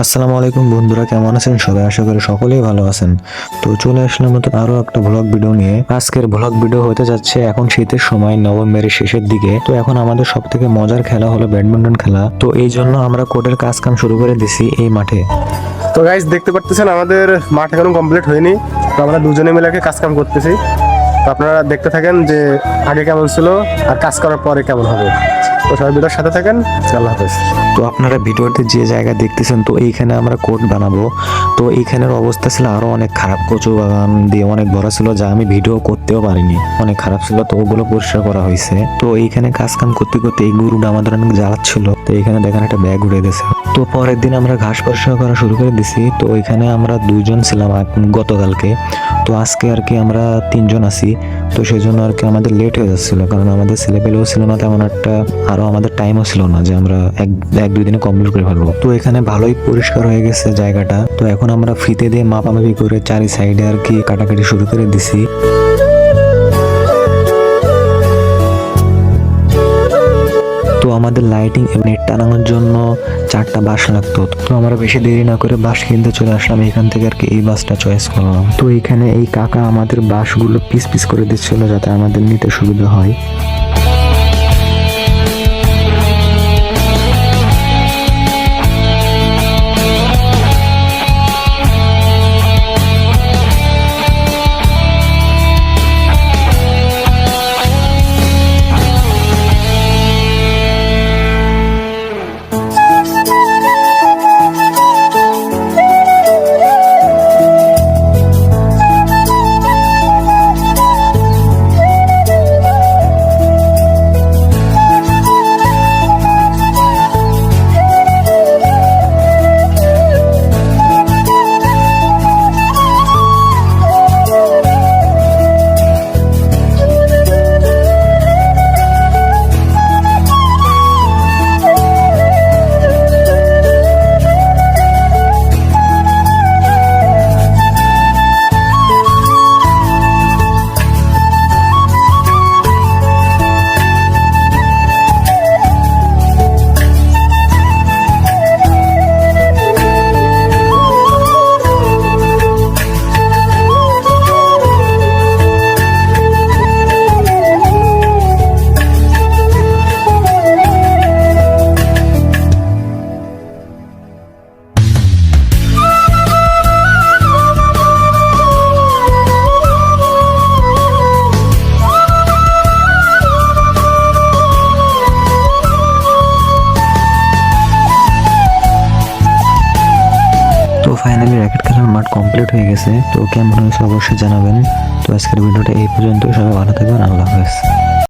আসসালামু আলাইকুম বন্ধুরা, কেমন আছেন সবাই? আশা করি সকলেই ভালো আছেন। তো চলে আসলাম নতুন আরো একটা ব্লগ ভিডিও নিয়ে। আজকের ব্লগ ভিডিও হতে যাচ্ছে এখন শীতের সময়, নভেম্বরের শেষের দিকে। তো এখন আমাদের সব থেকে মজার খেলা হলো ব্যাডমিন্টন খেলা। তো এই জন্য আমরা কোর্টের কাজ কাম শুরু করে দিছি এই মাঠে। তো গাইস দেখতে পারতেছেন আমাদের মাঠ এখনো কমপ্লিট হয়নি। তো আমরা দুজনে মিলে কাজ কাম করতেছি। তো আপনারা দেখতে থাকেন যে আগে কেমন ছিল আর কাজ করার পরে কেমন হবে। তো সবাই ভিডিওর সাথে থাকেন। আল্লাহ হাফেজ। তো আপনারা ভিডিওতে যে জায়গা দেখতেছেন, তো এইখানে আমরা কোর্ট বানাবো। তো এইখানের অবস্থা ছিল আরো অনেক খারাপ, কচু বাগান দিয়ে অনেক ভরা ছিল, যা আমি ভিডিও করতেও পারিনি, অনেক খারাপ ছিল। তো ওগুলো পরিষ্কার করা হয়েছে। তো এইখানে কাজ কাম করতে করতে এই গরুটা আমাদের অনেক জ্বালাচ্ছিল। তো এখানে দেখেন একটা ব্যাগ উড়ে গেছে। তো পরের দিন আমরা ঘাস পরিষ্কার করা শুরু করে দিছি। তো ওইখানে আমরা দুইজন ছিলাম গতকালকে। তো আজকে আর কি আমরা তিনজন আছি। তো সেই জন্য আর কি আমাদের লেট হয়ে যাচ্ছিল, কারণ আমাদের ছেলেপেলেও ছিল না তেমন একটা, আরো আমাদের টাইমও ছিল না যে আমরা এক দুই দিনে কমপ্লিট করে ফেলবো। তো এখানে ভালোই পরিষ্কার হয়ে গেছে জায়গাটা। তো এখন আমরা ফিতে দিয়ে মাপামাপি করে চারি সাইডে আর কি কাটাকাটি শুরু করে দিছি। তো আমাদের লাইটিং এবং নেট টানানোর জন্য 4টা বাঁশ লাগতো। তো আমরা বেশি দেরি না করে বাঁশ কিনতে চলে আসলাম এখান থেকে আর কি, এই বাঁশটা চয়েস করলাম। তো এখানে এই কাকা আমাদের বাঁশগুলো পিস পিস করে দিচ্ছিল যাতে আমাদের নিতে সুবিধা হয়। তো ফাইনালি র্যাকেট খেলার মাঠ কমপ্লিট হয়ে গেছে। তো কেমন হয়েছে অবশ্যই জানাবেন। তো আজকের ভিডিওটা এই পর্যন্ত, সবাই ভালো থাকবেন, আল্লাহ হাফেজ।